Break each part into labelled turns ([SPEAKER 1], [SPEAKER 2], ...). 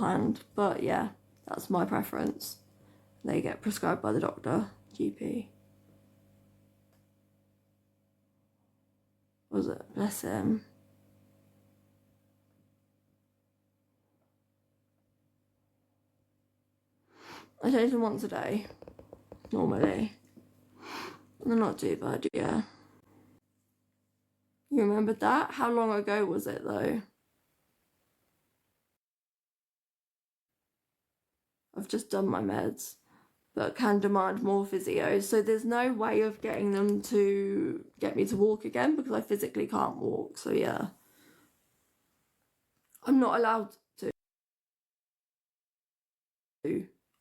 [SPEAKER 1] hand, but yeah, that's my preference. They get prescribed by the doctor, GP. Was it? Bless him. I change them once a day, normally. They're not too bad, yeah. You remembered that? How long ago was it, though? I've just done my meds, but can demand more physio. So there's no way of getting them to get me to walk again because I physically can't walk. So yeah, I'm not allowed to.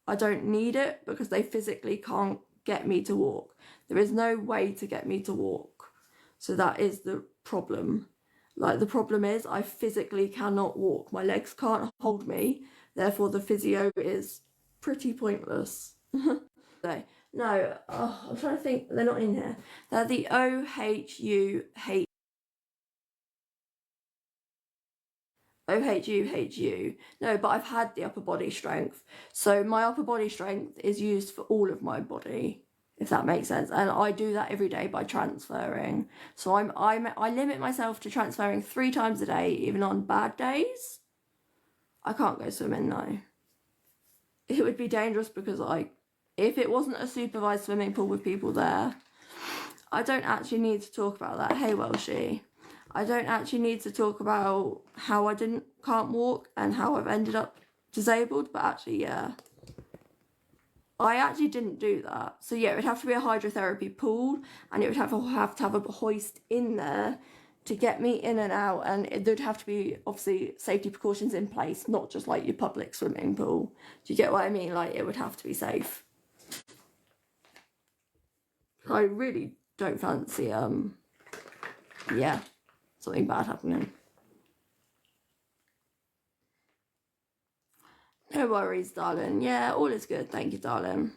[SPEAKER 1] I don't need it because they physically can't get me to walk. There is no way to get me to walk. So that is the problem. Like, the problem is I physically cannot walk. My legs can't hold me. Therefore, the physio is pretty pointless. No, I'm trying to think. They're not in here. They're the OHUHU. OHUHU. No, but I've had the upper body strength. So my upper body strength is used for all of my body, if that makes sense. And I do that every day by transferring. So I limit myself to transferring 3 times a day, even on bad days. I can't go swimming, no. It would be dangerous because if it wasn't a supervised swimming pool with people there, I don't actually need to talk about that. Hey, Welshie. I don't actually need to talk about how I can't walk and how I've ended up disabled, but actually, yeah. I actually didn't do that. So yeah, it would have to be a hydrotherapy pool, and it would have to have a hoist in there to get me in and out, and there'd have to be obviously safety precautions in place, not just like your public swimming pool. Do you get what I mean? Like, it would have to be safe. I really don't fancy yeah, something bad happening. No worries, darling. Yeah, all is good. Thank you, darling.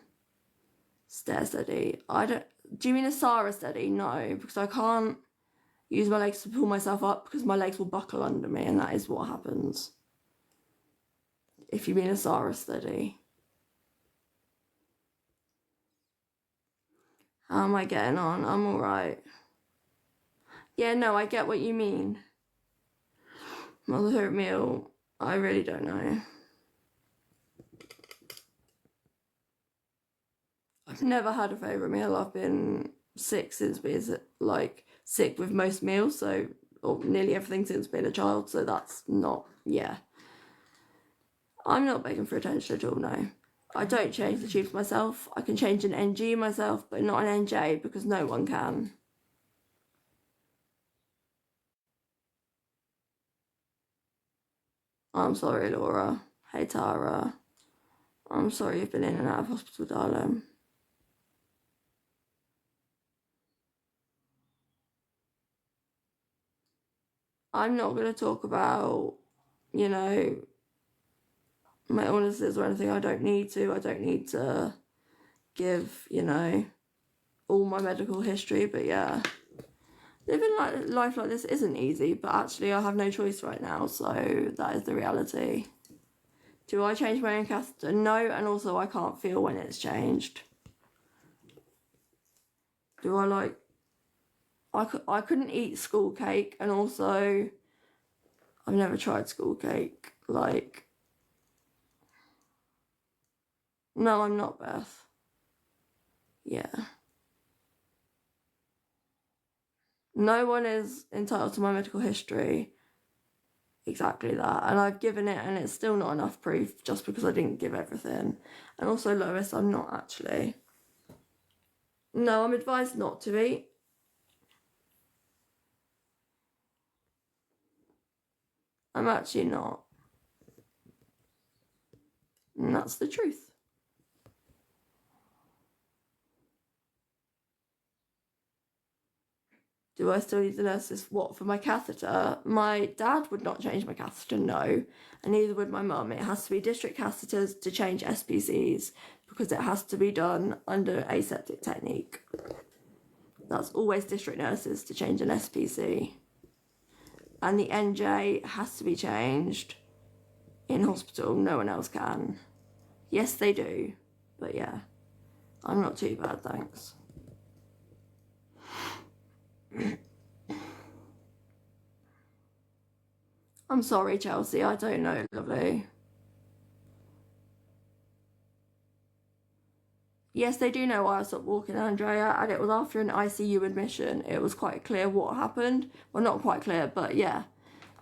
[SPEAKER 1] Stair steady. Do you mean a Sarah steady? No, because I can't use my legs to pull myself up because my legs will buckle under me, and that is what happens. If you mean a Sarah steady. How am I getting on? I'm alright. Yeah, no, I get what you mean. Motherhood meal. I really don't know. I've never had a favourite meal. I've been sick since being sick with most meals, so, or nearly everything since being a child, so that's not, yeah. I'm not begging for attention at all, no. I don't change the tubes myself. I can change an NG myself, but not an NJ because no one can. I'm sorry, Laura. Hey, Tara. I'm sorry you've been in and out of hospital, darling. I'm not going to talk about, you know, my illnesses or anything. I don't need to. I don't need to give, you know, all my medical history. But yeah, living life like this isn't easy. But actually, I have no choice right now. So that is the reality. Do I change my own catheter? No, and also I can't feel when it's changed. Do I I couldn't eat school cake, and also I've never tried school cake. No, I'm not, Beth. Yeah. No one is entitled to my medical history. Exactly that. And I've given it, and it's still not enough proof just because I didn't give everything. And also, Lois, I'm not actually. No, I'm advised not to eat. I'm actually not. And that's the truth. Do I still need the nurses? What, for my catheter? My dad would not change my catheter, no. And neither would my mum. It has to be district catheters to change SPCs because it has to be done under aseptic technique. That's always district nurses to change an SPC. And the NJ has to be changed in hospital. No one else can. Yes, they do. But yeah, I'm not too bad, thanks. I'm sorry, Chelsea. I don't know, lovely. Yes, they do know why I stopped walking, Andrea, and it was after an ICU admission. It was quite clear what happened. Well, not quite clear, but yeah.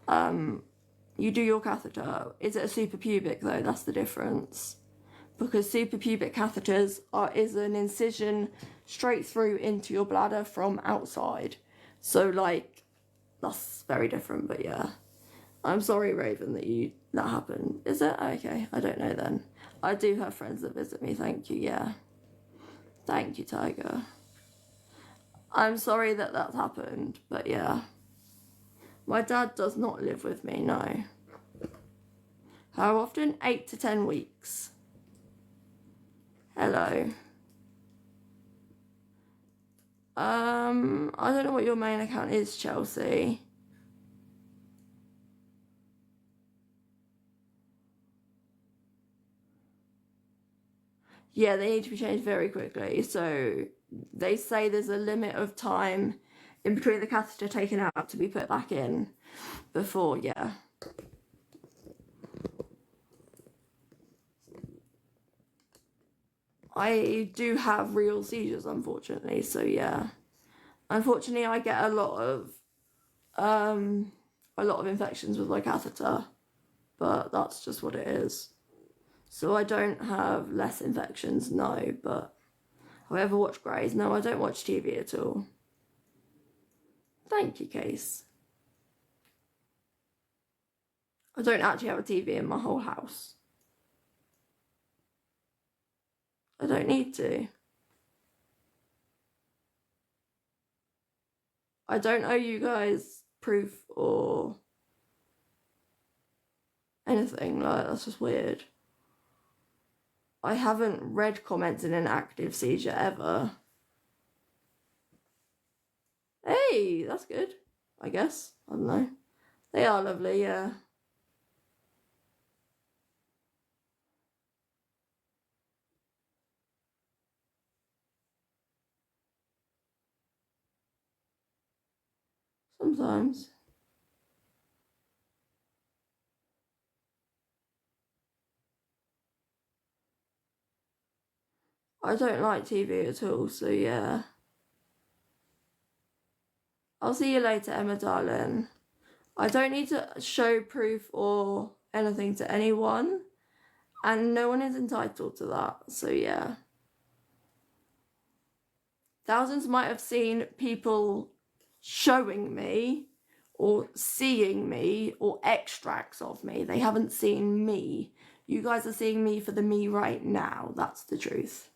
[SPEAKER 1] You do your catheter. Is it a suprapubic though? That's the difference. Because suprapubic catheters is an incision straight through into your bladder from outside. So like, that's very different, but yeah. I'm sorry, Raven, that happened. Is it? Okay, I don't know then. I do have friends that visit me, thank you, yeah. Thank you, Tiger. I'm sorry that that's happened, but yeah. My dad does not live with me, no. How often? 8 to 10 weeks. Hello. I don't know what your main account is, Chelsea. Yeah, they need to be changed very quickly. So they say there's a limit of time in between the catheter taken out to be put back in before, yeah. I do have real seizures, unfortunately, so yeah. Unfortunately, I get a lot of infections with my catheter, but that's just what it is. So I don't have less infections, no, but have I ever watched Greys? No, I don't watch TV at all. Thank you, Case. I don't actually have a TV in my whole house. I don't need to. I don't owe you guys proof or anything, like, that's just weird. I haven't read comments in an active seizure ever. Hey, that's good, I guess. I don't know. They are lovely, yeah. Sometimes. I don't like TV at all, so yeah. I'll see you later, Emma, darling. I don't need to show proof or anything to anyone, and no one is entitled to that, so yeah. Thousands might have seen people showing me or seeing me or extracts of me. They haven't seen me. You guys are seeing me for the me right now. That's the truth.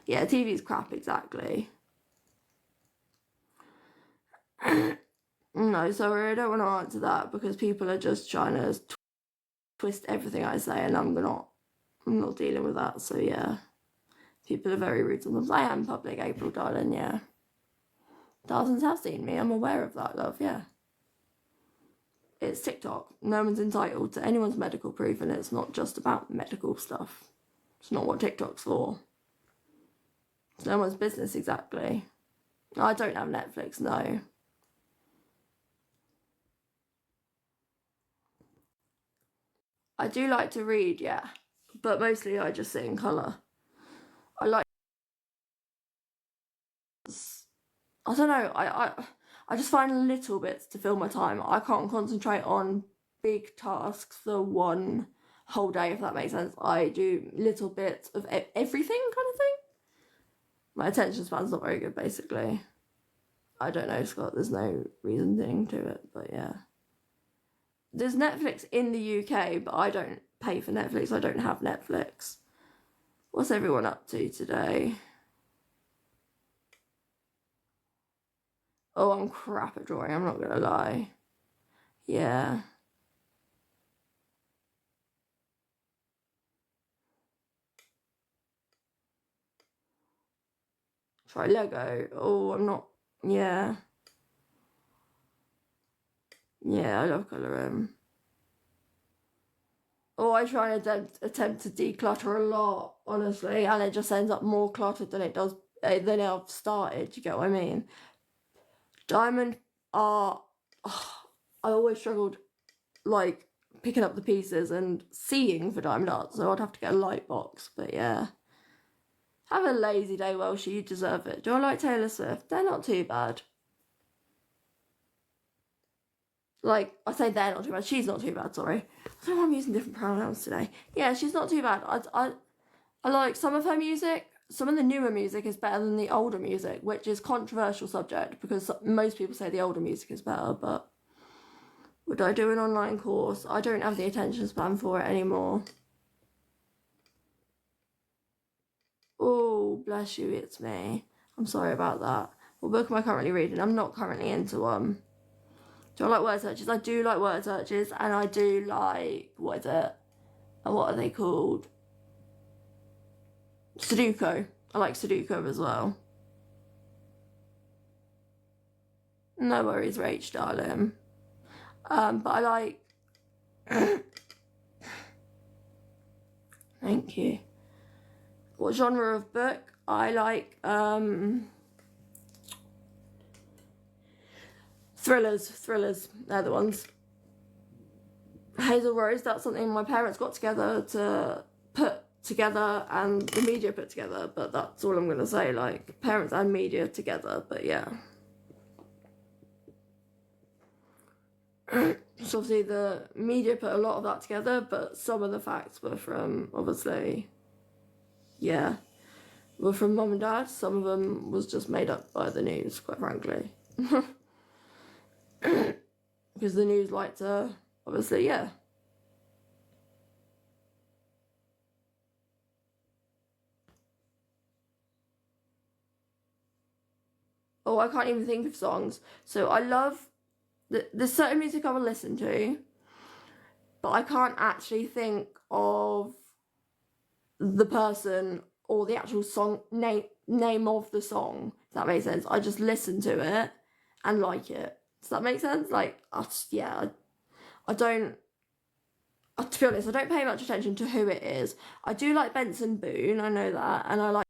[SPEAKER 1] Yeah, TV's crap, exactly. No, sorry, I don't want to answer that because people are just trying to twist everything I say, and I'm not dealing with that. So yeah, people are very rude sometimes. I am public, April, darling. Yeah, thousands have seen me. I'm aware of that, love. Yeah, it's TikTok. No one's entitled to anyone's medical proof, and it's not just about medical stuff. It's not what TikTok's for. It's no one's business, exactly. I don't have Netflix, no. I do like to read, yeah, but mostly I just sit in colour. I like. I don't know. I just find little bits to fill my time. I can't concentrate on big tasks for one whole day, if that makes sense. I do little bits of everything, kind of thing. My attention span's not very good, basically. I don't know, Scott. There's no reasoning to it, but yeah. There's Netflix in the UK, but I don't pay for Netflix. I don't have Netflix. What's everyone up to today? Oh, I'm crap at drawing, I'm not gonna lie. Yeah. Try Lego. Oh, I'm not. Yeah. Yeah, I love colouring. Or I try and attempt to declutter a lot, honestly, and it just ends up more cluttered than it does than I've started. You get what I mean? Diamond art. Oh, I always struggled like picking up the pieces and seeing for diamond art, so I'd have to get a light box. But yeah, have a lazy day, Welshie. You deserve it. Do I like Taylor Swift? They're not too bad. Like, I say they're not too bad. She's not too bad, sorry. I don't know why I'm using different pronouns today. Yeah, she's not too bad. I like some of her music. Some of the newer music is better than the older music, which is controversial subject because most people say the older music is better, but would I do an online course? I don't have the attention span for it anymore. Oh, bless you, it's me. I'm sorry about that. What book am I currently reading? I'm not currently into Do I like word searches? I do like word searches, and I do like, what are they called? Sudoku. I like Sudoku as well. No worries, Rach, darling. But I like... Thank you. What genre of book? I like thrillers. They're the ones. Hazel Rose, that's something my parents got together to put together and the media put together, but that's all I'm gonna say, like parents and media together. But yeah. So obviously the media put a lot of that together, but some of the facts were from, obviously, yeah, were from mum and dad. Some of them was just made up by the news, quite frankly. Because the news like to, obviously, yeah. Oh, I can't even think of songs. So I love, there's certain music I will listen to, but I can't actually think of the person or the actual song name of the song. If that makes sense. I just listen to it and like it. Does that make sense? Like, I don't. To be honest, I don't pay much attention to who it is. I do like Benson Boone, I know that, and I like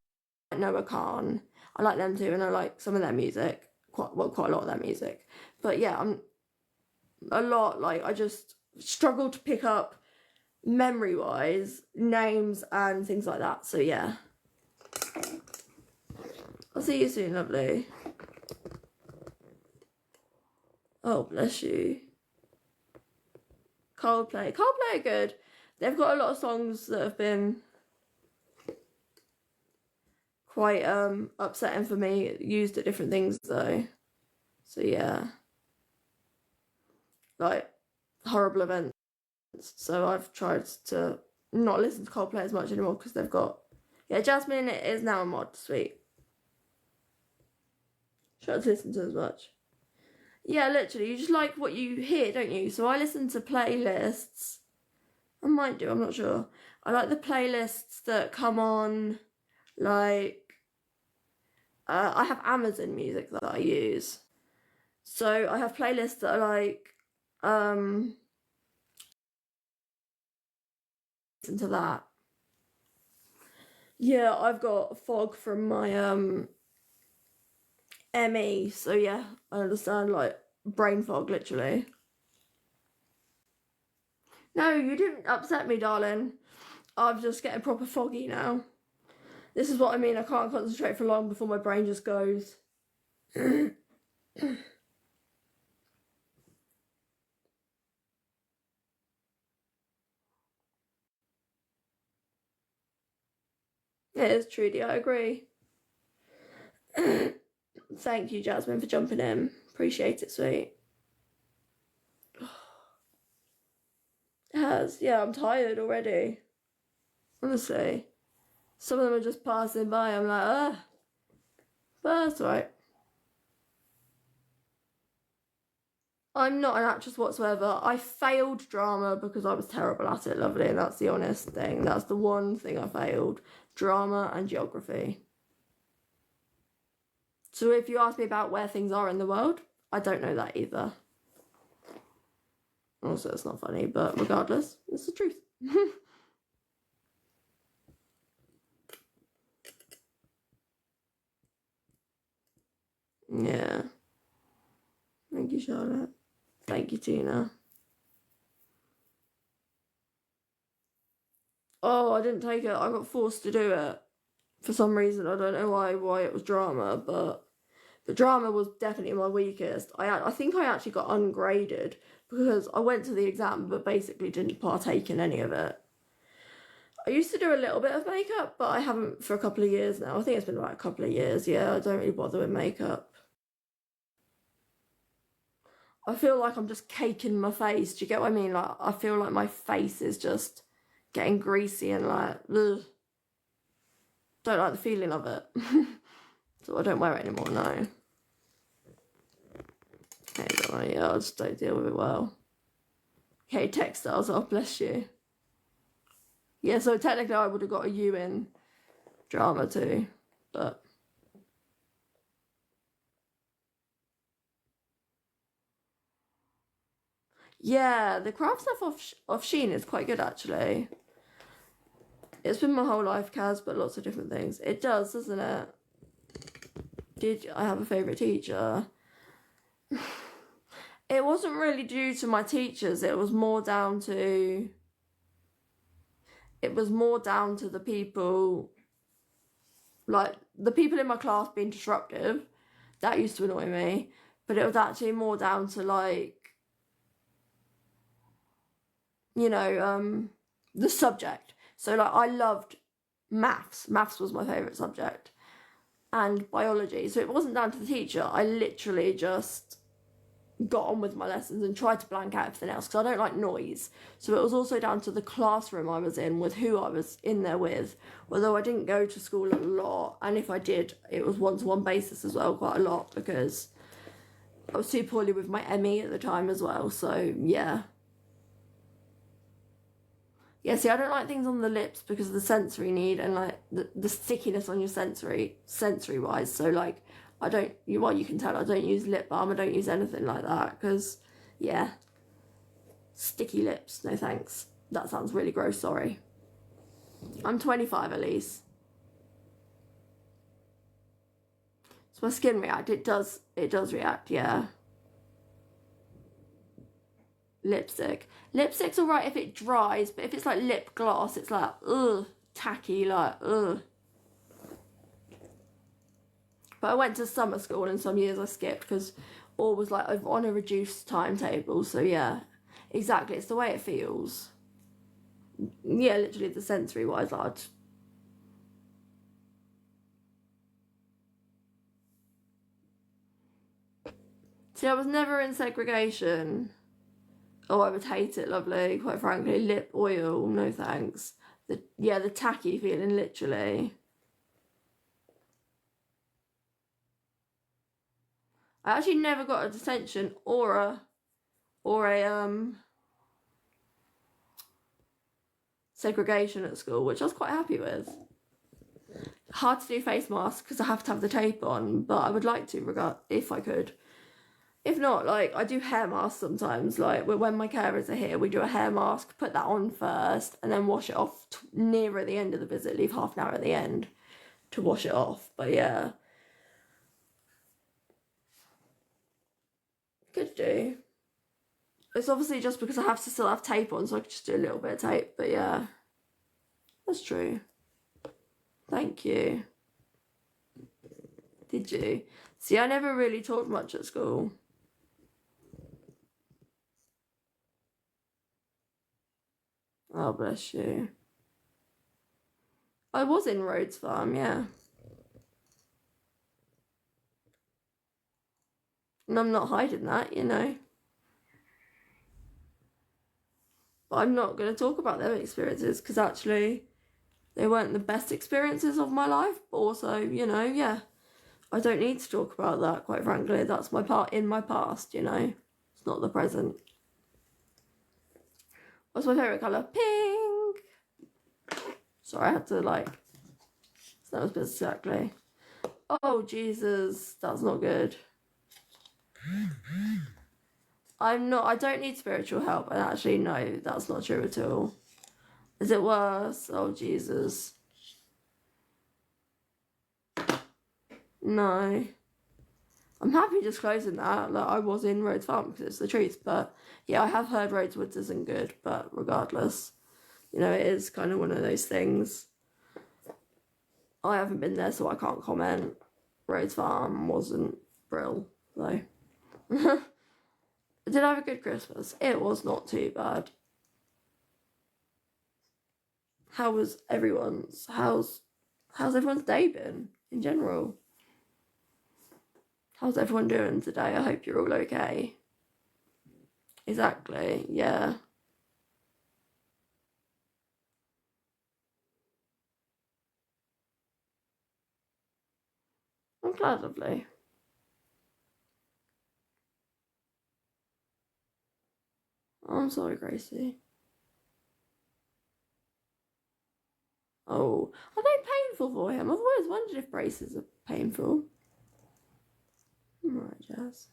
[SPEAKER 1] Noah Khan. I like them too, and I like some of their music, quite a lot of their music. But yeah, I just struggle to pick up memory-wise names and things like that. So yeah, I'll see you soon, lovely. Oh, bless you. Coldplay are good. They've got a lot of songs that have been quite upsetting for me, used at different things though. So yeah, like horrible events. So I've tried to not listen to Coldplay as much anymore because they've got, yeah, Jasmine is now a mod. Sweet. Try to listen to as much. Yeah, literally, you just like what you hear, don't you? So I listen to playlists. I might do, I'm not sure. I like the playlists that come on, like, I have Amazon Music that I use. So I have playlists that are like, listen to that. Yeah, I've got fog from my ME, so yeah, I understand, like, brain fog, literally. No, you didn't upset me, darling. I'm just getting proper foggy now. This is what I mean, I can't concentrate for long before my brain just goes. It is, Trudy, I agree. Thank you, Jasmine, for jumping in. Appreciate it, sweet. It has. Yeah, I'm tired already. Honestly. Some of them are just passing by. I'm like, ugh. But that's right. I'm not an actress whatsoever. I failed drama because I was terrible at it, lovely, and that's the honest thing. That's the one thing I failed. Drama and geography. So if you ask me about where things are in the world, I don't know that either. Also, it's not funny, but regardless, it's the truth. Yeah. Thank you, Charlotte. Thank you, Tina. Oh, I didn't take it. I got forced to do it. For some reason, I don't know why it was drama, but the drama was definitely my weakest. I think I actually got ungraded because I went to the exam but basically didn't partake in any of it. I used to do a little bit of makeup, but I haven't for a couple of years now. I think it's been about a couple of years. Yeah, I don't really bother with makeup. I feel like I'm just caking my face. Do you get what I mean? Like, I feel like my face is just getting greasy and like, ugh. Don't like the feeling of it. So I don't wear it anymore, no. Okay, don't worry, yeah, I just don't deal with it well. Okay, textiles, oh bless you. Yeah, so technically I would have got a U in drama too, but... Yeah, the craft stuff off Shein is quite good actually. It's been my whole life, Kaz, but lots of different things. It does, doesn't it? Did I have a favourite teacher? It wasn't really due to my teachers, it was more down to... It was more down to the people... Like, the people in my class being disruptive. That used to annoy me. But it was actually more down to, like... You know, the subject. So, like, I loved maths. Maths was my favourite subject. And biology. So it wasn't down to the teacher. I literally just got on with my lessons and tried to blank out everything else because I don't like noise. So it was also down to the classroom I was in with who I was in there with. Although I didn't go to school a lot, and if I did, it was one-to-one basis as well, quite a lot, because I was too poorly with my ME at the time as well. So yeah. Yeah, see, I don't like things on the lips because of the sensory need and like the stickiness on your sensory wise. So like, I don't, well, you can tell I don't use lip balm. I don't use anything like that because, yeah, sticky lips. No thanks. That sounds really gross. Sorry. I'm 25, Elise. So my skin react. It does react. Yeah. Lipstick. Lipstick's alright if it dries, but if it's like lip gloss, it's like, ugh, tacky, like, ugh. But I went to summer school and some years I skipped because all was like on a reduced timetable. So yeah, exactly. It's the way it feels. Yeah, literally the sensory wise, lad. See, I was never in segregation. Oh, I would hate it, lovely. Quite frankly, lip oil, no thanks. The tacky feeling, literally. I actually never got a detention or a segregation at school, which I was quite happy with. Hard to do face masks because I have to have the tape on, but I would like to if I could. If not, like, I do hair masks sometimes. Like, when my carers are here, we do a hair mask, put that on first, and then wash it off nearer the end of the visit. Leave half an hour at the end to wash it off. But yeah. Could do. It's obviously just because I have to still have tape on, so I could just do a little bit of tape. But yeah. That's true. Thank you. Did you? See, I never really talked much at school. Oh, bless you. I was in Rhodes Farm, yeah. And I'm not hiding that, you know. But I'm not going to talk about their experiences because actually they weren't the best experiences of my life. But also, you know, yeah, I don't need to talk about that, quite frankly. That's my part in my past, you know. It's not the present. What's my favourite colour? Pink! Sorry, I had to, like... So that was exactly... Oh, Jesus. That's not good. I don't need spiritual help. And actually, no, that's not true at all. Is it worse? Oh, Jesus. No. I'm happy disclosing that. Like, I was in Rhodes Farm because it's the truth. But yeah, I have heard Rhodes Woods isn't good. But regardless, you know, it is kind of one of those things. I haven't been there, so I can't comment. Rhodes Farm wasn't brill, though. Did I have a good Christmas? It was not too bad. How was everyone's? How's everyone's day been in general? How's everyone doing today? I hope you're all okay. Exactly, yeah. I'm glad, lovely. Oh, I'm sorry, Gracie. Oh, are they painful for him? I've always wondered if braces are painful. Right, Jazz.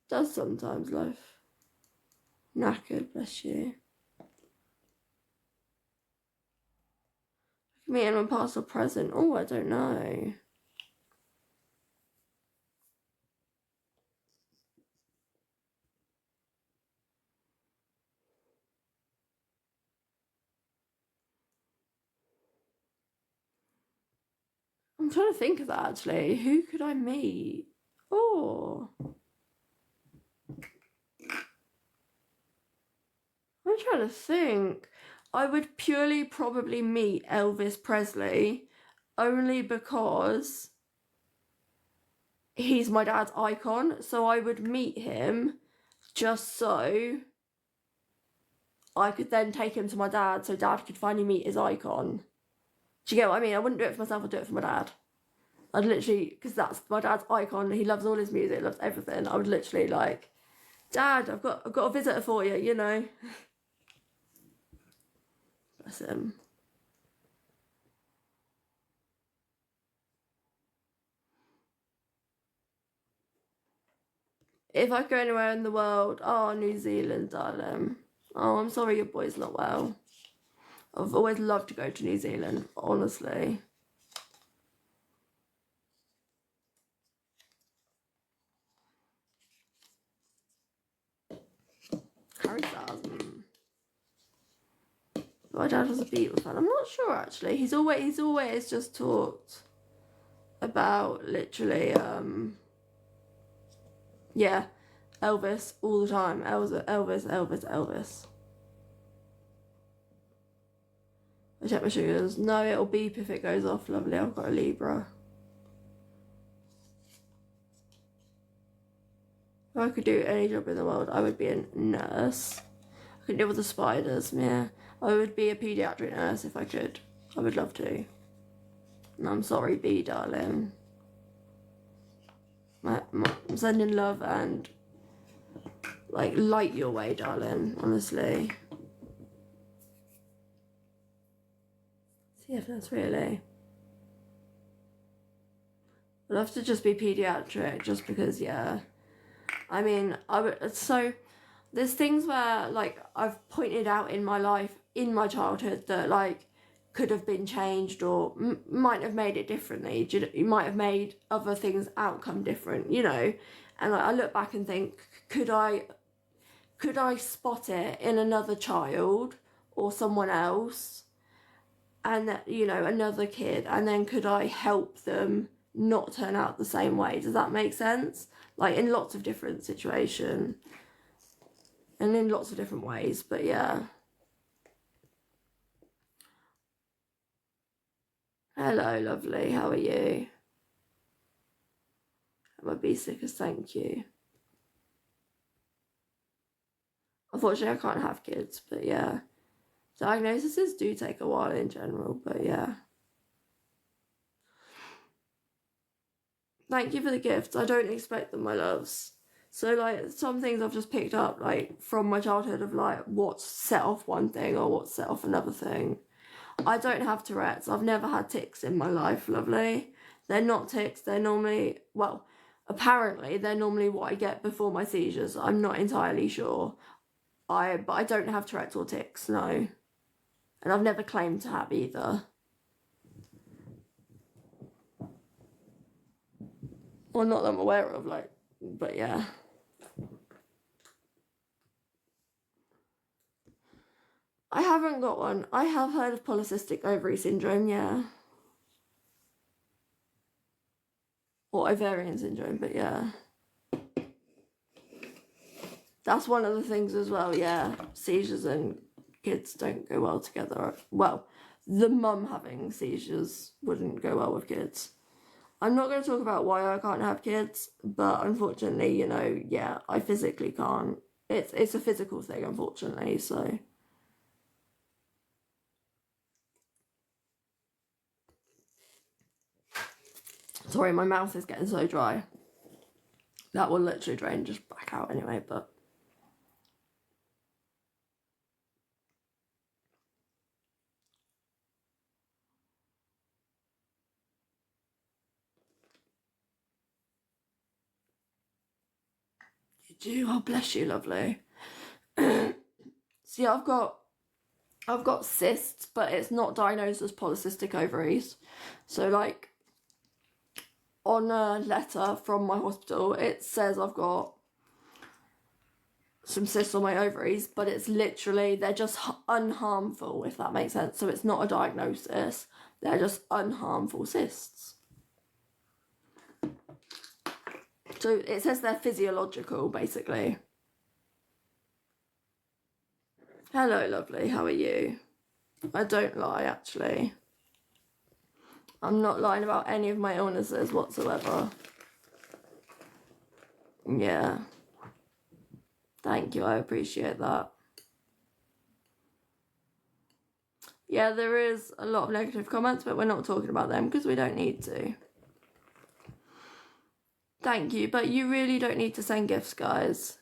[SPEAKER 1] Does sometimes, life. Knackered, bless you. Me and my past or present. Oh, I don't know. I'm trying to think of that actually. Who could I meet? Oh. I'm trying to think. I would purely probably meet Elvis Presley only because he's my dad's icon. So I would meet him just so I could then take him to my dad so dad could finally meet his icon. Do you get what I mean? I wouldn't do it for myself, I'd do it for my dad. I'd literally, because that's my dad's icon, he loves all his music, loves everything. I would literally like, Dad, I've got a visitor for you, you know. Bless him. If I go anywhere in the world, oh, New Zealand, darling. Oh, I'm sorry your boy's not well. I've always loved to go to New Zealand, honestly. Harry Styles. My dad was a Beatles fan. I'm not sure actually. He's always just talked about literally yeah, Elvis all the time. Elvis. I check my sugars. No, it'll beep if it goes off. Lovely. I've got a Libra. If I could do any job in the world, I would be a nurse. I could deal with the spiders, yeah. I would be a paediatric nurse if I could. I would love to. No, I'm sorry, B, darling. I'm sending love and, like, light your way, darling, honestly. CFS, really. I'd love to just be paediatric, just because, yeah. I mean, so there's things where, like, I've pointed out in my life, in my childhood, that, like, could have been changed or might have made it differently. You might have made other things outcome different, you know. And like, I look back and think, could I spot it in another child or someone else, and you know, another kid, and then could I help them not turn out the same way? Does that make sense? Like in lots of different situations and in lots of different ways, but yeah. Hello, lovely. How are you? I'm a bee sickers, thank you. Unfortunately, I can't have kids, but yeah. Diagnoses do take a while in general, but yeah. Thank you for the gifts. I don't expect them, my loves. So, like, some things I've just picked up, like, from my childhood of, like, what's set off one thing or what's set off another thing. I don't have Tourette's. I've never had tics in my life, lovely. They're not tics. They're normally, well, apparently they're normally what I get before my seizures. I'm not entirely sure. But I don't have Tourette's or tics, no. And I've never claimed to have either. Well, not that I'm aware of, like, but yeah. I haven't got one. I have heard of polycystic ovary syndrome, yeah. Or ovarian syndrome, but yeah. That's one of the things as well, yeah. Seizures and kids don't go well together. Well, the mum having seizures wouldn't go well with kids. I'm not going to talk about why I can't have kids, but unfortunately, you know, yeah, I physically can't. It's a physical thing, unfortunately, so... Sorry, my mouth is getting so dry. That will literally drain just back out anyway, but... You do? Oh, bless you, lovely. See, I've got cysts, but it's not diagnosed as polycystic ovaries. So, like, on a letter from my hospital, it says I've got some cysts on my ovaries, but it's literally, they're just unharmful, if that makes sense. So it's not a diagnosis. They're just unharmful cysts. So it says they're physiological, basically. Hello, lovely. How are you? I don't lie, actually. I'm not lying about any of my illnesses whatsoever. Yeah. Thank you, I appreciate that. Yeah, there is a lot of negative comments, but we're not talking about them because we don't need to. Thank you, but you really don't need to send gifts, guys.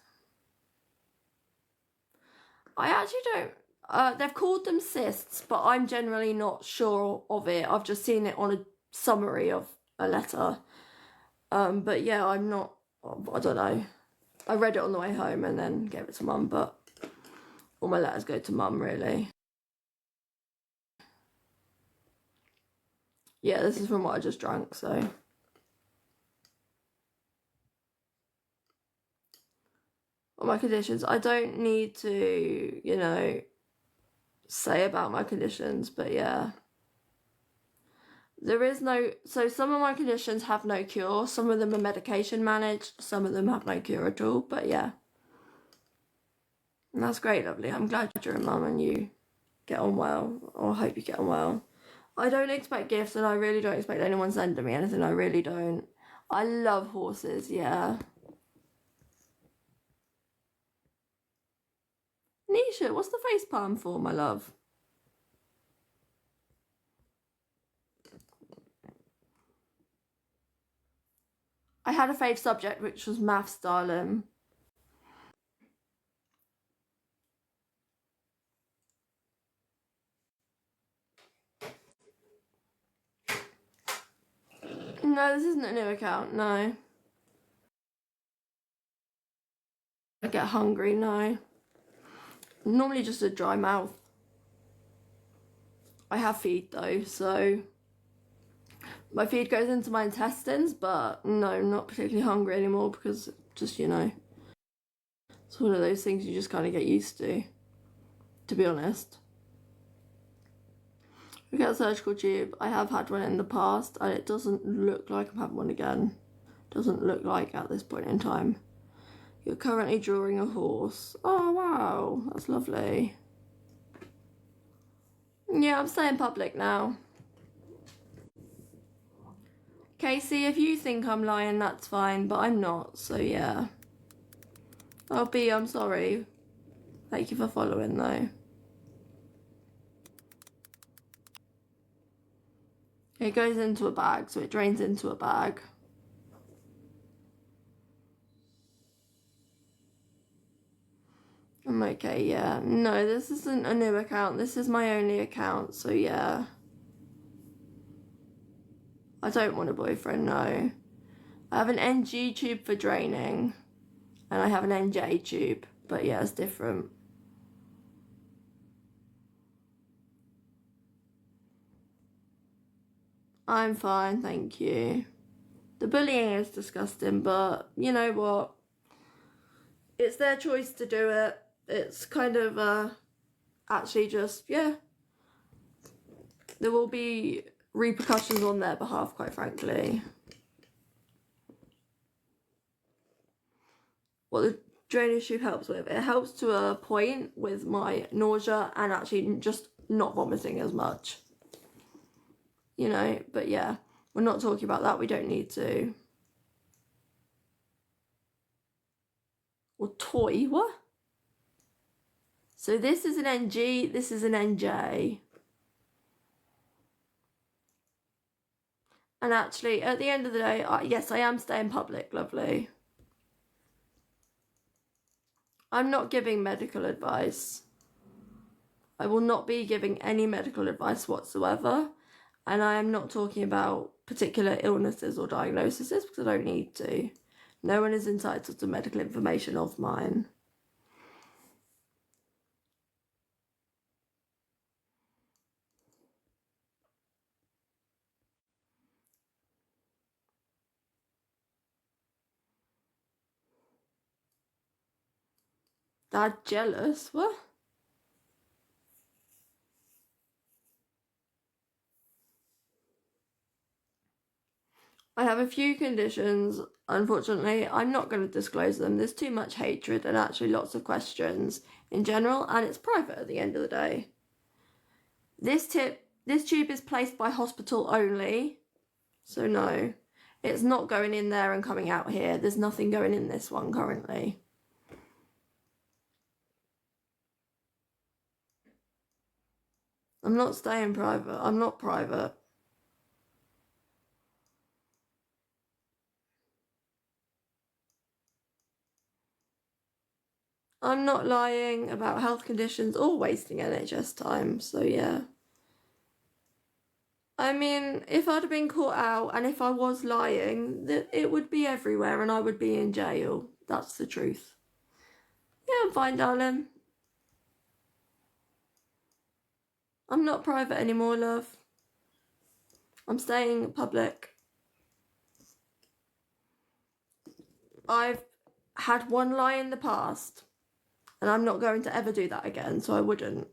[SPEAKER 1] I actually don't. They've called them cysts, but I'm generally not sure of it. I've just seen it on a summary of a letter. But yeah, I'm not, I don't know. I read it on the way home and then gave it to mum, but all my letters go to mum, really. Yeah, this is from what I just drank, so. All my conditions. I don't need to, you know, say about my conditions, but yeah. There is no, so some of my conditions have no cure. Some of them are medication managed. Some of them have no cure at all, but yeah. And that's great, lovely. I'm glad you're a mum and you get on well, or I hope you get on well. I don't expect gifts and I really don't expect anyone sending me anything. I really don't. I love horses, yeah. Nisha, what's the face palm for, my love? I had a fave subject, which was maths, darling. No, this isn't a new account, no. I get hungry, no. Normally just a dry mouth. I have feed though, so my feed goes into my intestines, but no, not particularly hungry anymore because just, you know, it's one of those things you just kind of get used to be honest. We get a surgical tube. I have had one in the past and it doesn't look like I'm having one again. Doesn't look like at this point in time. You're currently drawing a horse. Oh, wow. That's lovely. Yeah, I'm staying public now. Casey, if you think I'm lying, that's fine, but I'm not, so yeah. Oh, B, I'm sorry. Thank you for following, though. It goes into a bag, so it drains into a bag. I'm okay, yeah. No, this isn't a new account. This is my only account, so yeah. I don't want a boyfriend, no. I have an NG tube for draining, and I have an NJ tube, but yeah, it's different. I'm fine, thank you. The bullying is disgusting, but you know what? It's their choice to do it. It's kind of actually just, yeah. There will be repercussions on their behalf, quite frankly. What the drainage tube helps with? It helps to a point with my nausea and actually just not vomiting as much. You know, but yeah, we're not talking about that. We don't need to. Or toy, what? So this is an NG, this is an NJ. And actually, at the end of the day, yes, I am staying public, lovely. I'm not giving medical advice. I will not be giving any medical advice whatsoever. And I am not talking about particular illnesses or diagnoses because I don't need to. No one is entitled to medical information of mine. Dad jealous? What? I have a few conditions. Unfortunately, I'm not going to disclose them. There's too much hatred and actually lots of questions in general, and it's private at the end of the day. This tube is placed by hospital only, so no. It's not going in there and coming out here. There's nothing going in this one currently. I'm not staying private. I'm not private. I'm not lying about health conditions or wasting NHS time, so yeah. I mean, if I'd have been caught out and if I was lying, it would be everywhere and I would be in jail. That's the truth. Yeah, I'm fine, darling. I'm not private anymore, love. I'm staying public. I've had one lie in the past and I'm not going to ever do that again, so I wouldn't.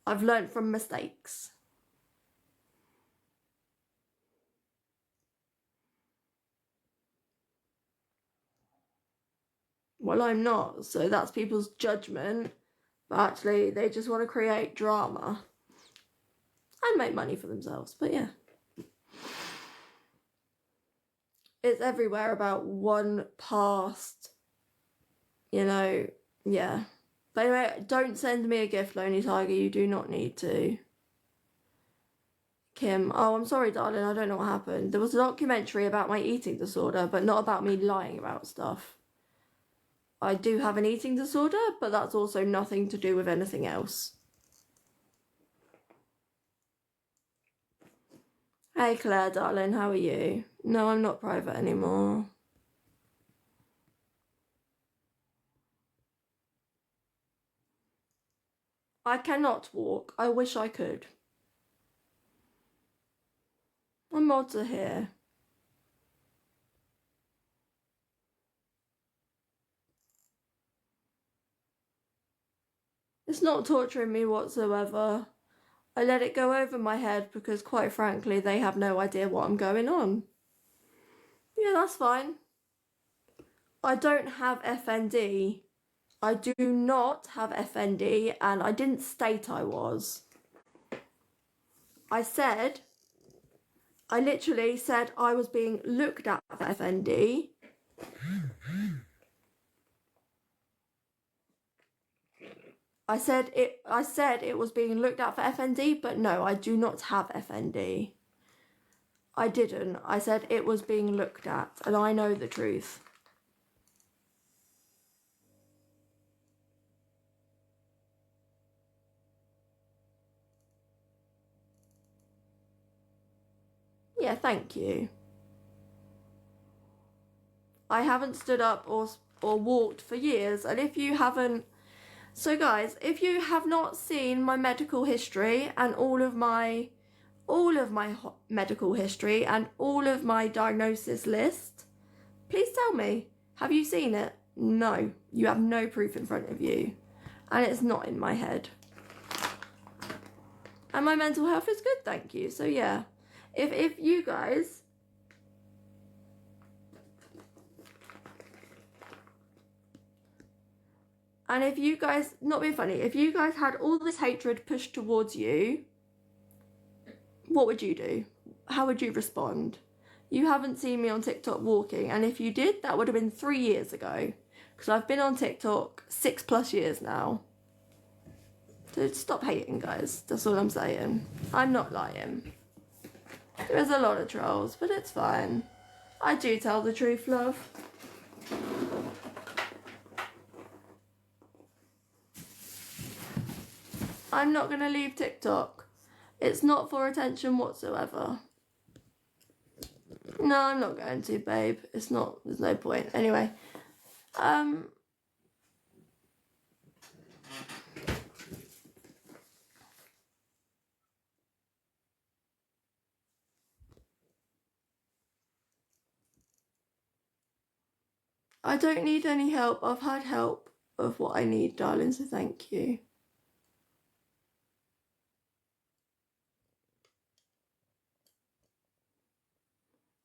[SPEAKER 1] I've learnt from mistakes. Well, I'm not, so that's people's judgment. But actually, they just want to create drama and make money for themselves. But yeah. It's everywhere about one past, you know, yeah. But anyway, don't send me a gift, Lonely Tiger. You do not need to. Kim, oh, I'm sorry, darling. I don't know what happened. There was a documentary about my eating disorder, but not about me lying about stuff. I do have an eating disorder, but that's also nothing to do with anything else. Hey, Claire, darling, how are you? No, I'm not private anymore. I cannot walk. I wish I could. My mods are here. It's not torturing me whatsoever. I let it go over my head because, quite frankly, they have no idea what I'm going on. Yeah, that's fine. I don't have FND. I do not have FND, and I didn't state I was. I literally said I was being looked at for FND. I said it was being looked at for FND, but no, I do not have FND. I didn't. I said it was being looked at, and I know the truth. Yeah, thank you. I haven't stood up or walked for years, and if you haven't... So guys, if you have not seen my medical history and all of my all of my medical history and all of my diagnosis list. Please tell me, have you seen it? No, you have no proof in front of you. And it's not in my head. And my mental health is good, thank you. So yeah, if you guys... And if you guys, not being funny, if you guys had all this hatred pushed towards you, what would you do? How would you respond? You haven't seen me on TikTok walking, and if you did, that would have been 3 years ago. Because I've been on TikTok 6+ years now. So stop hating, guys. That's all I'm saying. I'm not lying. There's a lot of trolls, but it's fine. I do tell the truth, love. I'm not going to leave TikTok. It's not for attention whatsoever. No, I'm not going to, babe. It's not. There's no point. Anyway. I don't need any help. I've had help of what I need, darling, so thank you.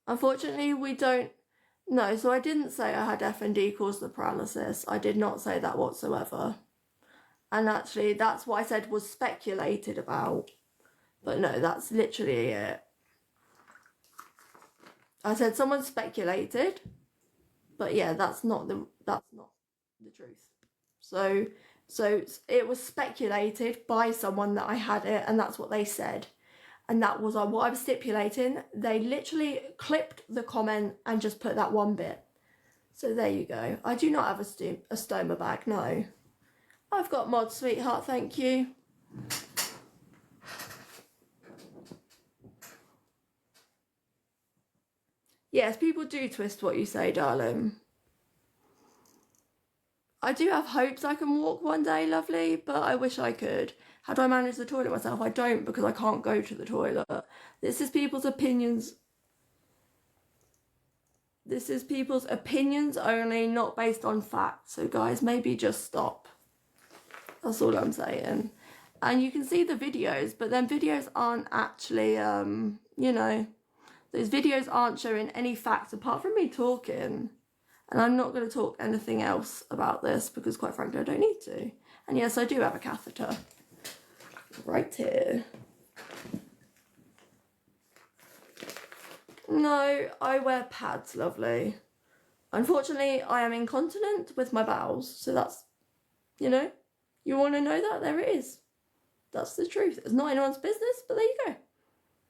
[SPEAKER 1] Unfortunately, we don't... No, so I didn't say I had FND cause the paralysis. I did not say that whatsoever. And actually, that's what I said was speculated about. But no, that's literally it. I said someone speculated, but yeah, that's not the truth. So it was speculated by someone that I had it, and that's what they said. And that was what I was stipulating. They literally clipped the comment and just put that one bit. So there you go. I do not have a stoma bag, no. I've got mods, sweetheart, thank you. Yes, people do twist what you say, darling. I do have hopes I can walk one day, lovely, but I wish I could. How do I manage the toilet myself? I don't, because I can't go to the toilet. This is people's opinions. This is people's opinions only, not based on facts. So guys, maybe just stop. That's all I'm saying. And you can see the videos, but then videos aren't actually, you know, those videos aren't showing any facts apart from me talking. And I'm not going to talk anything else about this because, quite frankly, I don't need to. And yes, I do have a catheter. Right here. No, I wear pads, lovely. Unfortunately, I am incontinent with my bowels. So that's, you know, you want to know that? There it is. That's the truth. It's not anyone's business, but there you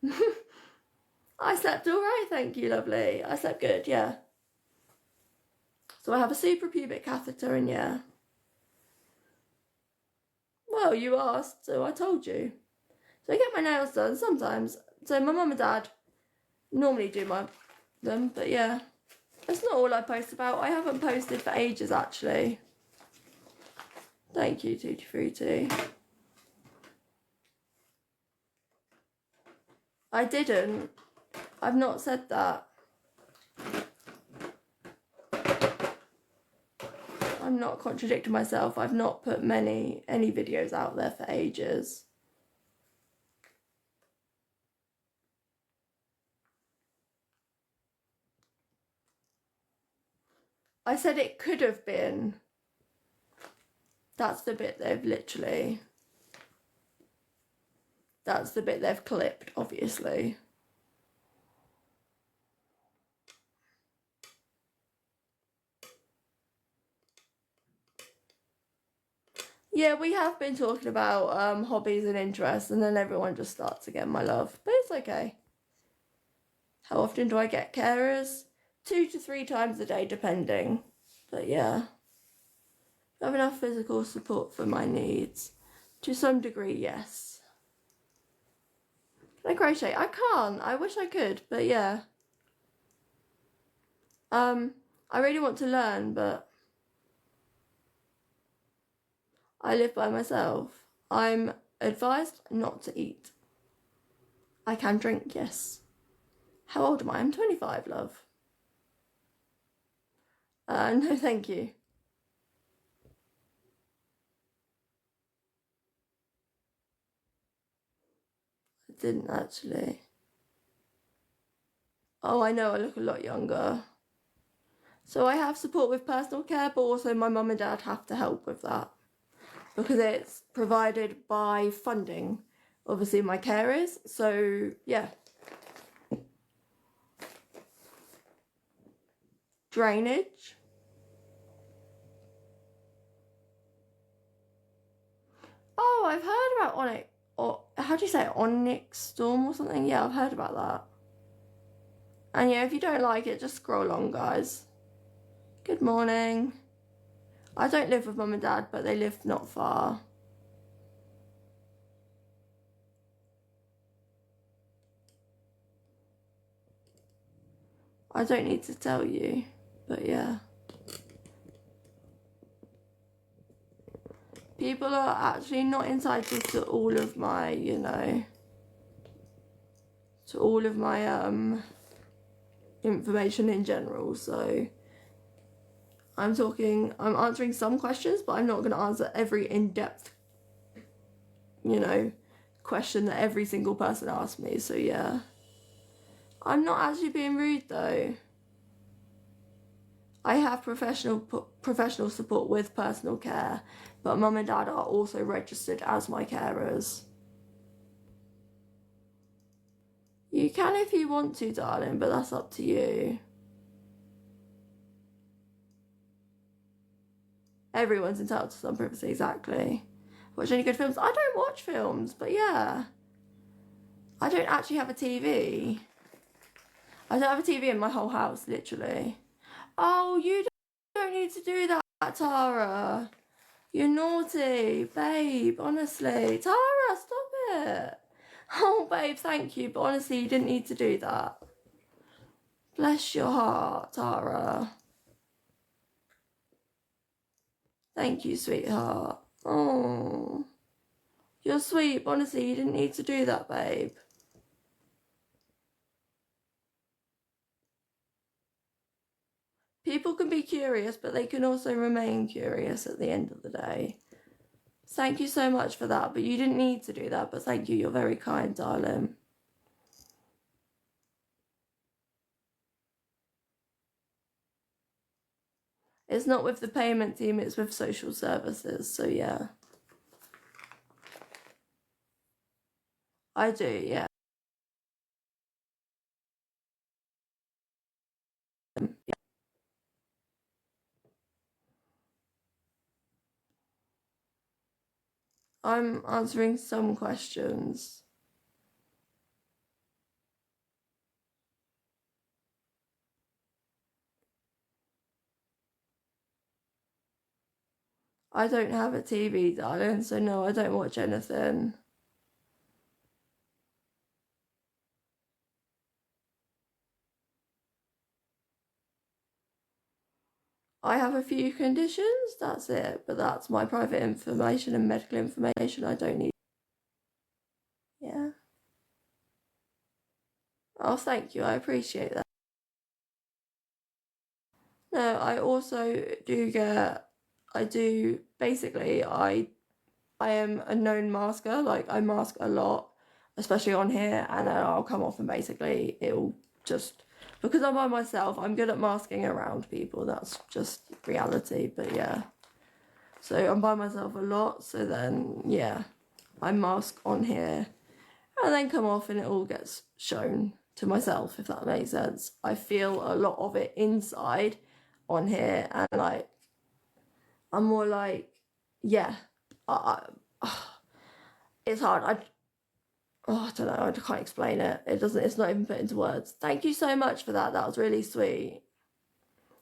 [SPEAKER 1] go. I slept all right, thank you, lovely. I slept good, yeah. So I have a suprapubic catheter, and yeah. Well, you asked, so I told you. So I get my nails done sometimes. So my mum and dad normally do them, but yeah. That's not all I post about. I haven't posted for ages, actually. Thank you, Tutti Frutti. I didn't. I've not said that. I'm not contradicting myself. I've not put any videos out there for ages. I said it could have been. That's the bit they've literally... That's the bit they've clipped, obviously. Yeah, we have been talking about hobbies and interests, and then everyone just starts again, my love. But it's okay. How often do I get carers? 2 to 3 times a day, depending. But yeah. I have enough physical support for my needs. To some degree, yes. Can I crochet? I can't. I wish I could, but yeah. I really want to learn, but I live by myself. I'm advised not to eat. I can drink, yes. How old am I? I'm 25, love. No, thank you. I didn't actually. Oh, I know I look a lot younger. So I have support with personal care, but also my mum and dad have to help with that because it's provided by funding, obviously, my carers. So, yeah. Drainage. Oh, I've heard about Onyx, or how do you say it? Onyx Storm or something? Yeah, I've heard about that. And yeah, if you don't like it, just scroll on, guys. Good morning. I don't live with mum and dad, but they live not far. I don't need to tell you, but yeah. People are actually not entitled to all of my, you know, to all of my information in general. So I'm answering some questions, but I'm not going to answer every in-depth, you know, question that every single person asks me. So yeah. I'm not actually being rude though. I have professional support with personal care, but mum and dad are also registered as my carers. You can if you want to, darling, but that's up to you. Everyone's entitled to some privacy, exactly. Watch any good films? I don't watch films, but yeah. I don't actually have a TV. I don't have a TV in my whole house, literally. Oh, you don't need to do that, Tara. You're naughty, babe, honestly. Tara, stop it. Oh, babe, thank you, but honestly, you didn't need to do that. Bless your heart, Tara. Thank you, sweetheart. Oh, you're sweet, but honestly, you didn't need to do that, babe. People can be curious, but they can also remain curious at the end of the day. Thank you so much for that, but you didn't need to do that, but thank you, you're very kind, darling. It's not with the payment team, it's with social services, so yeah. I do, yeah. I'm answering some questions. I don't have a TV, darling, so no, I don't watch anything. I have a few conditions, that's it, but that's my private information and medical information I don't need. Yeah. Oh, thank you, I appreciate that. No, I also basically, I am a known masker, like I mask a lot, especially on here, and then I'll come off and basically it'll just, because I'm by myself, I'm good at masking around people, that's just reality, but yeah. So I'm by myself a lot, so then, yeah, I mask on here, and then come off and it all gets shown to myself, if that makes sense. I feel a lot of it inside on here, and like, I'm more like, yeah, it's hard. I don't know, I can't explain it. It's not even put into words. Thank you so much for that. That was really sweet.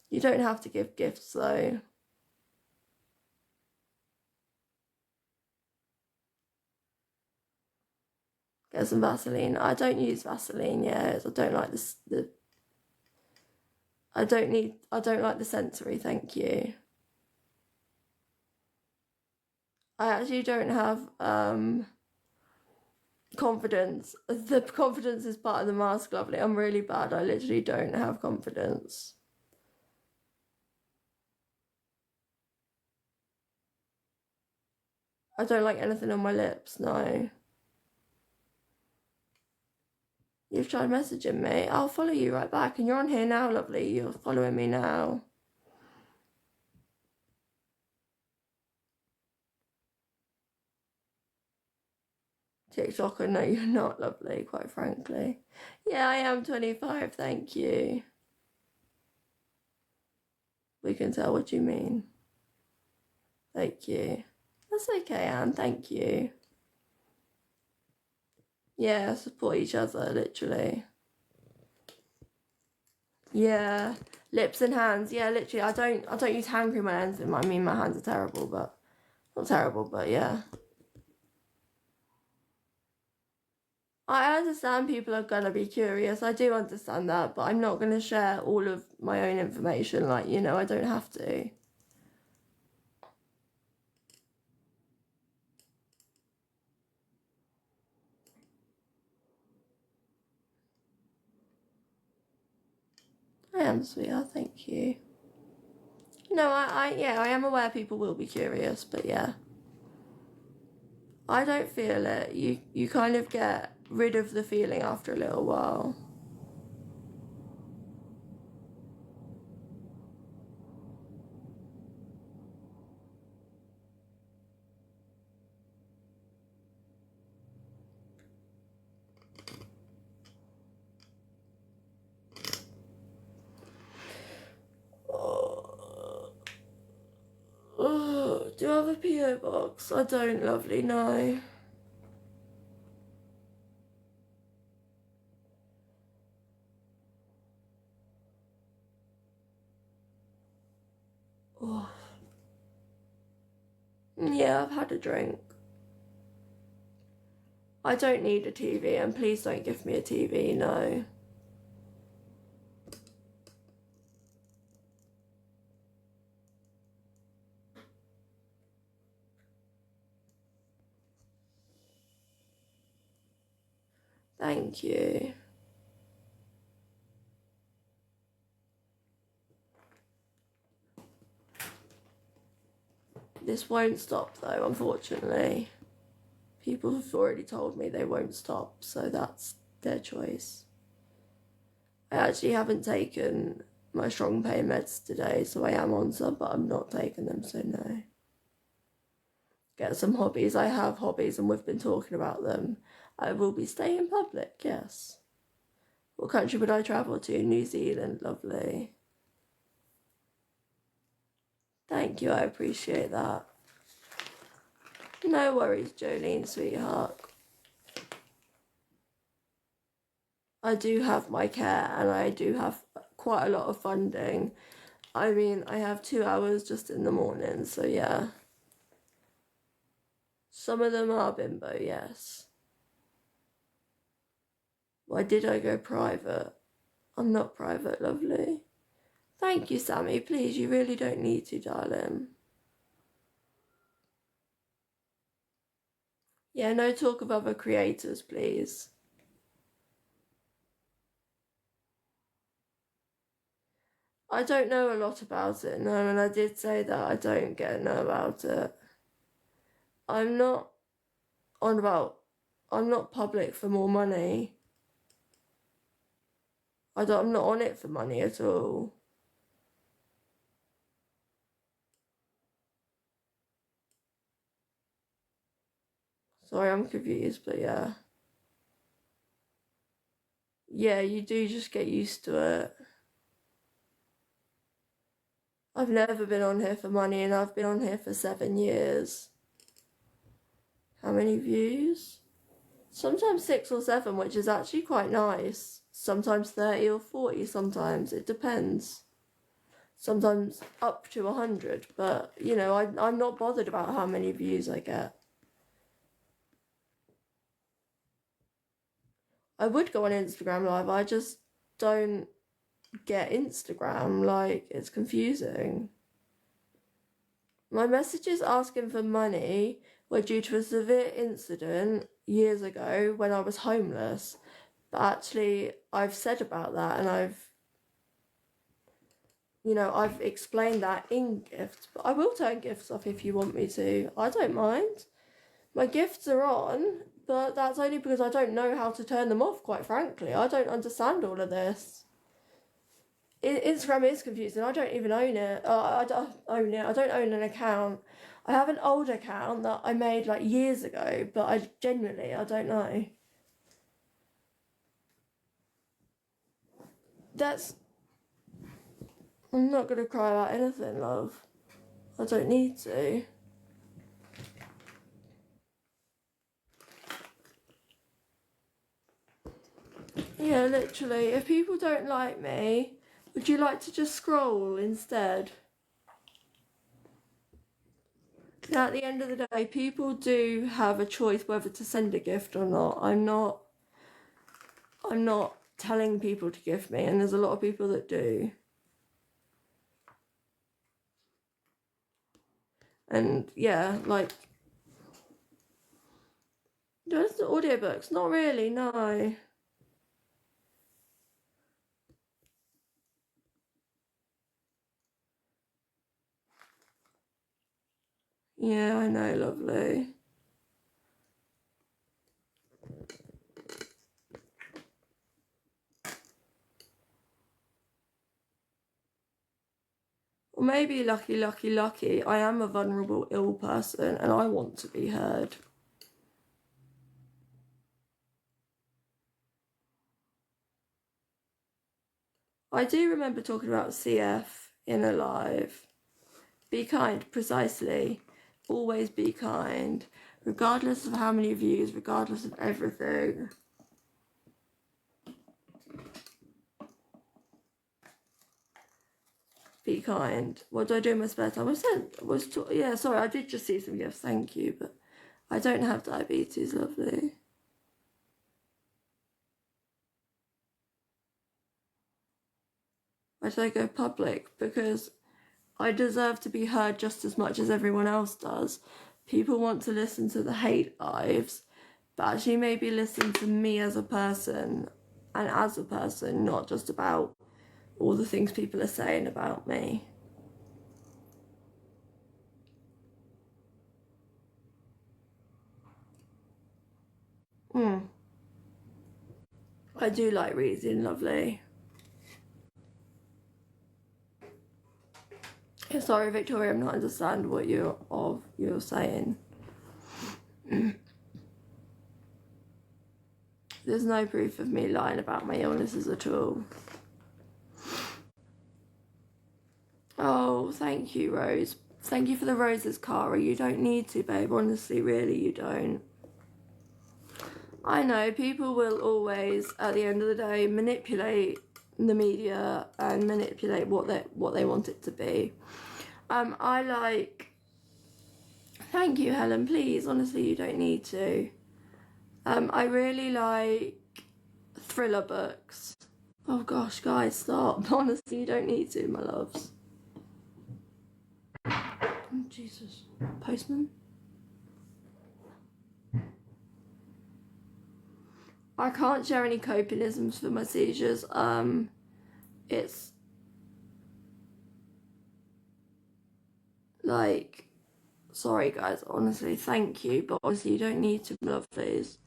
[SPEAKER 1] You don't have to give gifts though. Get some Vaseline. I don't use Vaseline, yeah. I don't like this. I don't like the sensory, thank you. I actually don't have Confidence. The confidence is part of the mask, lovely. I'm really bad. I literally don't have confidence. I don't like anything on my lips, no. You've tried messaging me. I'll follow you right back. And you're on here now, lovely. You're following me now. TikToker, no, you're not, lovely, quite frankly. Yeah, I am 25, thank you. We can tell what you mean. Thank you. That's okay, Anne, thank you. Yeah, support each other, literally. Yeah, lips and hands. Yeah, literally. I don't use hand cream on anything. I mean, my hands are terrible, but not terrible, but yeah. I understand people are gonna be curious. I do understand that, but I'm not gonna share all of my own information. Like, you know, I don't have to. I am, sweetheart. Thank you. No, yeah, I am aware people will be curious, but yeah. I don't feel it. You kind of get rid of the feeling after a little while. Oh, do I have a PO box? I don't, lovely, no. Oh. Yeah, I've had a drink. I don't need a TV, and please don't give me a TV, no. Thank you. This won't stop though, unfortunately. People have already told me they won't stop, so that's their choice. I actually haven't taken my strong pain meds today, so I am on some, but I'm not taking them, so no. Get some hobbies. I have hobbies and we've been talking about them. I will be staying in public, yes. What country would I travel to? New Zealand, lovely. Thank you, I appreciate that. No worries, Jolene, sweetheart. I do have my care and I do have quite a lot of funding. I mean, I have 2 hours just in the morning, so yeah. Some of them are bimbo, yes. Why did I go private? I'm not private, lovely. Thank you, Sammy. Please, you really don't need to, darling. Yeah, no talk of other creators, please. I don't know a lot about it, no, and I did say that I don't know about it. I'm not on about, I'm not public for more money. I'm not on it for money at all. Sorry, I'm confused, but yeah. Yeah, you do just get used to it. I've never been on here for money and I've been on here for 7 years. How many views? Sometimes 6 or 7, which is actually quite nice. Sometimes 30 or 40, sometimes. It depends. Sometimes up to 100, but you know, I'm not bothered about how many views I get. I would go on Instagram Live, I just don't get Instagram. Like, it's confusing. My messages asking for money were due to a severe incident years ago when I was homeless. But actually, I've said about that, and I've explained that in gifts. But I will turn gifts off if you want me to. I don't mind. My gifts are on, but that's only because I don't know how to turn them off, quite frankly. I don't understand all of this. Instagram is confusing. I don't even own it. I don't own it. I don't own an account. I have an old account that I made like years ago, but I don't know. I'm not gonna cry about anything, love. I don't need to. Yeah, literally. If people don't like me, would you like to just scroll instead? Now, at the end of the day, people do have a choice whether to send a gift or not. I'm not telling people to gift me, and there's a lot of people that do. And yeah, like, there's the audiobooks. Not really, no. Yeah, I know, lovely. Or maybe lucky, I am a vulnerable, ill person and I want to be heard. I do remember talking about CF in a live. Be kind, precisely. Always be kind. Regardless of how many views, regardless of everything. Be kind. What do I do in my spare time? Yeah, sorry, I did just see some gifts, thank you, but I don't have diabetes, lovely. Why did I go public? Because I deserve to be heard just as much as everyone else does. People want to listen to the hate lives, but actually maybe listen to me as a person, and as a person, not just about all the things people are saying about me. I do like reading, lovely. Sorry, Victoria, I'm not understand what you're saying. There's no proof of me lying about my illnesses at all. Oh, thank you, Rose. Thank you for the roses, Cara. You don't need to, babe. Honestly, really, you don't. I know people will always, at the end of the day, manipulate the media and manipulate what they want it to be. Thank you, Helen. Please, honestly, you don't need to. I really like thriller books. Oh gosh, guys, stop. Honestly, you don't need to, my loves. Oh, Jesus. Postman? I can't share any copinisms for my seizures. It's like, sorry guys, honestly, thank you, but honestly, you don't need to, love, please.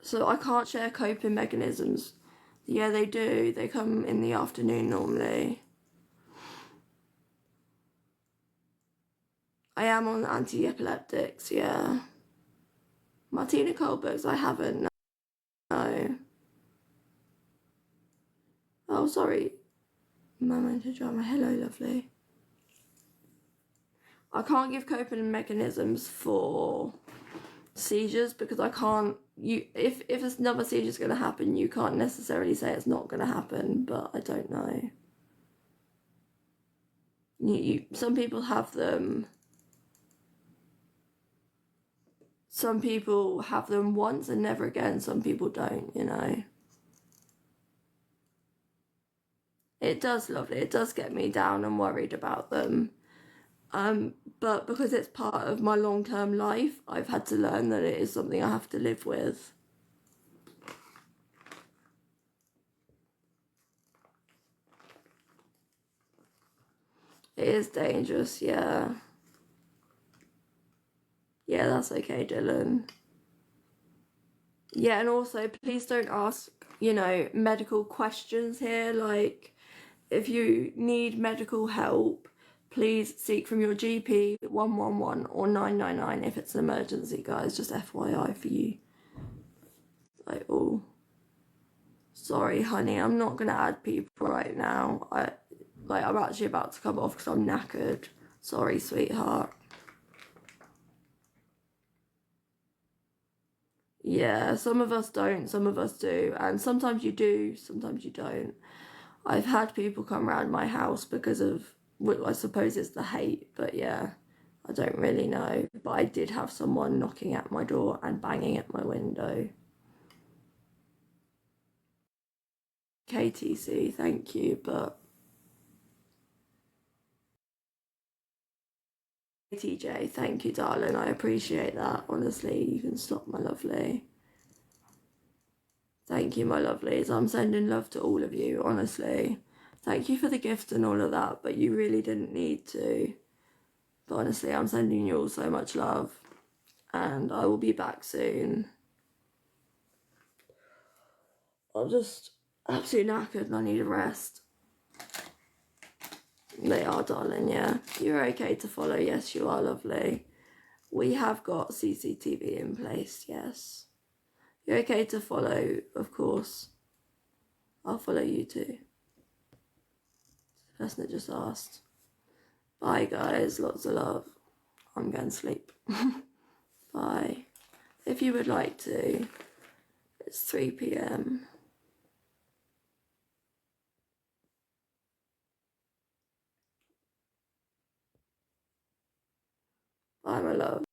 [SPEAKER 1] So I can't share coping mechanisms. Yeah, they do. They come in the afternoon normally. I am on anti-epileptics, yeah. Martina Kohlberg's, I haven't, no. Oh, sorry. Moment to drama. Hello, lovely. I can't give coping mechanisms for seizures because I can't. If another seizure is going to happen, you can't necessarily say it's not going to happen. But I don't know. Some people have them. Some people have them once and never again. Some people don't. It does, lovely. It does get me down and worried about them. But because it's part of my long-term life, I've had to learn that it is something I have to live with. It is dangerous, yeah. Yeah, that's okay, Dylan. Yeah, and also please don't ask, medical questions here. Like, if you need medical help, please seek from your GP 111 or 999 if it's an emergency, guys. Just FYI for you. Like, oh, sorry, honey, I'm not gonna add people right now. I'm actually about to come off because I'm knackered. Sorry, sweetheart. Yeah, some of us don't, some of us do, and sometimes you do, sometimes you don't. I've had people come around my house because of, well, I suppose it's the hate, but yeah, I don't really know. But I did have someone knocking at my door and banging at my window. KTC, thank you, but TJ, thank you, darling. I appreciate that. Honestly, you can stop, my lovely. Thank you, my lovelies. I'm sending love to all of you, honestly. Thank you for the gift and all of that, but you really didn't need to. But honestly, I'm sending you all so much love, and I will be back soon. I'm just absolutely knackered and I need a rest. They are, darling, yeah. You're okay to follow. Yes, you are, lovely. We have got CCTV in place, yes. You're okay to follow, of course. I'll follow you too. The person that just asked. Bye, guys. Lots of love. I'm going to sleep. Bye. If you would like to, it's 3 p.m. Bye, my love.